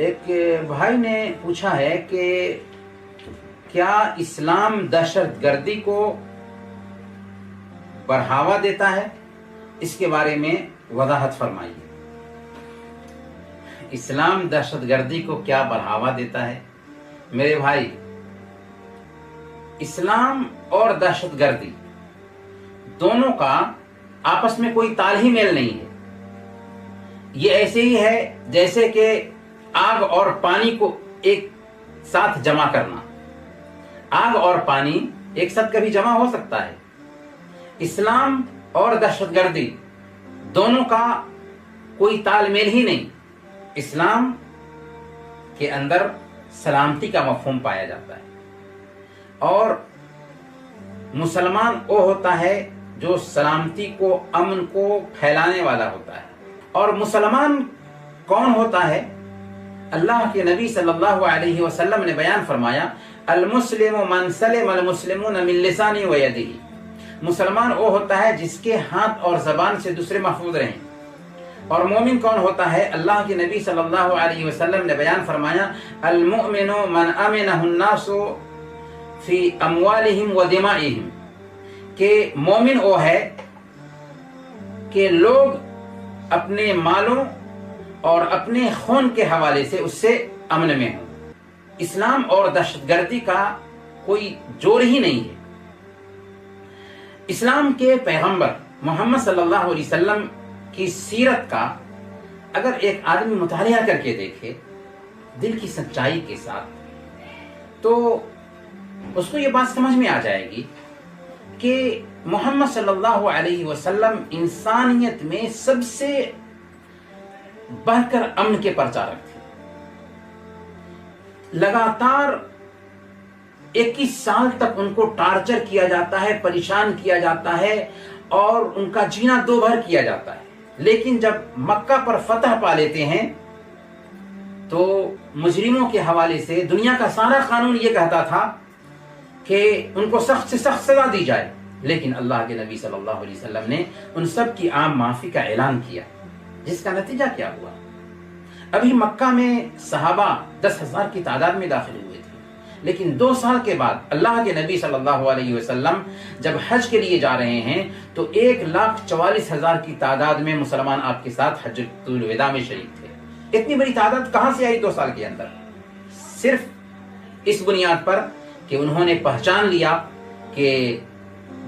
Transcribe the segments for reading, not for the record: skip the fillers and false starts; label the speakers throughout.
Speaker 1: ایک بھائی نے پوچھا ہے کہ کیا اسلام دہشت گردی کو بڑھاوا دیتا ہے؟ اس کے بارے میں وضاحت فرمائیے۔ اسلام دہشت گردی کو کیا بڑھاوا دیتا ہے؟ میرے بھائی، اسلام اور دہشت گردی دونوں کا آپس میں کوئی تال ہی میل نہیں ہے۔ یہ ایسے ہی ہے جیسے کہ آگ اور پانی کو ایک ساتھ جمع کرنا۔ آگ اور پانی ایک ساتھ کبھی جمع ہو سکتا ہے؟ اسلام اور دہشت گردی دونوں کا کوئی تال میل ہی نہیں۔ اسلام کے اندر سلامتی کا مفہوم پایا جاتا ہے، اور مسلمان وہ ہوتا ہے جو سلامتی کو، امن کو پھیلانے والا ہوتا ہے۔ اور مسلمان کون ہوتا ہے؟ اللہ کے نبی صلی اللہ علیہ وسلم نے بیان فرمایا، المسلم من سلم المسلمون من لسانه ویدہ۔ مسلمان وہ ہوتا ہے جس کے ہاتھ اور زبان سے دوسرے محفوظ رہیں۔ اور مومن کون ہوتا ہے؟ اللہ کے نبی صلی اللہ علیہ وسلم نے بیان فرمایا، المؤمن من امنہ الناس فی اموالہم و دمائہم، کہ مومن وہ ہے کہ لوگ اپنے مالوں اور اپنے خون کے حوالے سے اس سے امن میں ہوں۔ اسلام اور دہشت گردی کا کوئی جوڑ ہی نہیں ہے۔ اسلام کے پیغمبر محمد صلی اللہ علیہ وسلم کی سیرت کا اگر ایک آدمی مطالعہ کر کے دیکھے دل کی سچائی کے ساتھ، تو اس کو یہ بات سمجھ میں آ جائے گی کہ محمد صلی اللہ علیہ وسلم انسانیت میں سب سے بڑھ کر امن کے پرچارک تھے۔ لگاتار 21 سال تک ان کو ٹارچر کیا جاتا ہے، پریشان کیا جاتا ہے، اور ان کا جینا دو بھر کیا جاتا ہے۔ لیکن جب مکہ پر فتح پا لیتے ہیں تو مجرموں کے حوالے سے دنیا کا سارا قانون یہ کہتا تھا کہ ان کو سخت سے سخت سزا دی جائے، لیکن اللہ کے نبی صلی اللہ علیہ وسلم نے ان سب کی عام معافی کا اعلان کیا، جس کا نتیجہ کیا ہوا؟ ابھی مکہ میں صحابہ 10,000 کی تعداد میں داخل ہوئے تھے، لیکن 2 سال کے بعد اللہ کے نبی صلی اللہ علیہ وسلم جب حج کے لیے جا رہے ہیں تو 1,44,000 کی تعداد میں مسلمان آپ کے ساتھ حجۃ الوداع میں شریک تھے۔ اتنی بڑی تعداد کہاں سے آئی 2 سال کے اندر؟ صرف اس بنیاد پر کہ انہوں نے پہچان لیا کہ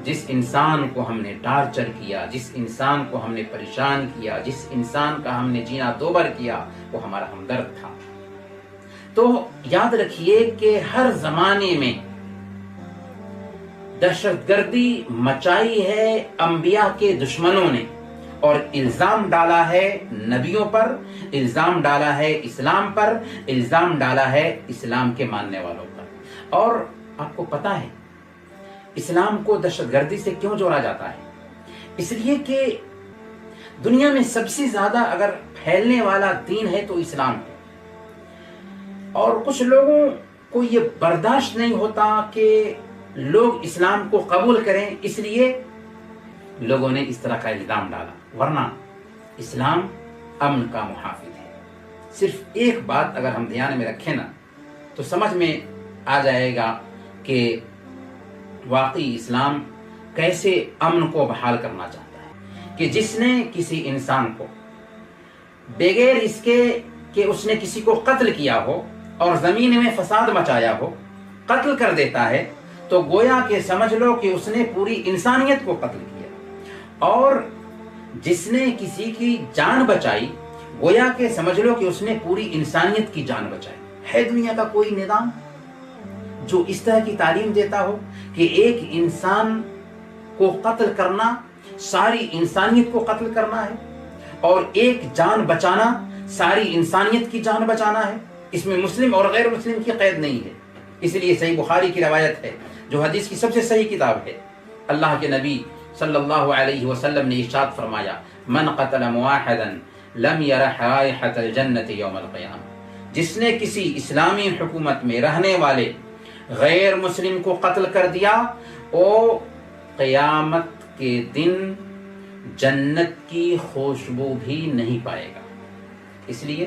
Speaker 1: جس انسان کو ہم نے ٹارچر کیا، جس انسان کو ہم نے پریشان کیا، جس انسان کا ہم نے جینا دوبر کیا، وہ ہمارا ہمدرد تھا۔ تو یاد رکھیے کہ ہر زمانے میں دہشت گردی مچائی ہے انبیاء کے دشمنوں نے، اور الزام ڈالا ہے نبیوں پر، الزام ڈالا ہے اسلام پر، الزام ڈالا ہے اسلام کے ماننے والوں پر۔ اور آپ کو پتا ہے اسلام کو دہشت گردی سے کیوں جوڑا جاتا ہے؟ اس لیے کہ دنیا میں سب سے زیادہ اگر پھیلنے والا دین ہے تو اسلام ہے، اور کچھ لوگوں کو یہ برداشت نہیں ہوتا کہ لوگ اسلام کو قبول کریں، اس لیے لوگوں نے اس طرح کا الزام ڈالا، ورنہ اسلام امن کا محافظ ہے۔ صرف ایک بات اگر ہم دھیان میں رکھیں نا تو سمجھ میں آ جائے گا کہ واقعی اسلام کیسے امن کو بحال کرنا چاہتا ہے، کہ جس نے کسی انسان کو بغیر اس کے کہ اس نے کسی کو قتل کیا ہو اور زمین میں فساد مچایا ہو، قتل کر دیتا ہے تو گویا کہ سمجھ لو کہ اس نے پوری انسانیت کو قتل کیا، اور جس نے کسی کی جان بچائی گویا کہ سمجھ لو کہ اس نے پوری انسانیت کی جان بچائی۔ ہے دنیا کا کوئی نظام جو اس طرح کی تعلیم دیتا ہو کہ ایک انسان کو قتل کرنا ساری انسانیت کو قتل کرنا ہے، اور ایک جان بچانا ساری انسانیت کی جان بچانا ہے؟ اس میں مسلم اور غیر مسلم کی قید نہیں ہے۔ اس لیے صحیح بخاری کی روایت ہے، جو حدیث کی سب سے صحیح کتاب ہے، اللہ کے نبی صلی اللہ علیہ وسلم نے ارشاد فرمایا، من قتل موحدا لم يرح رائحة الجنة یوم القیامہ، جس نے کسی اسلامی حکومت میں رہنے والے غیر مسلم کو قتل کر دیا، وہ قیامت کے دن جنت کی خوشبو بھی نہیں پائے گا۔ اس لیے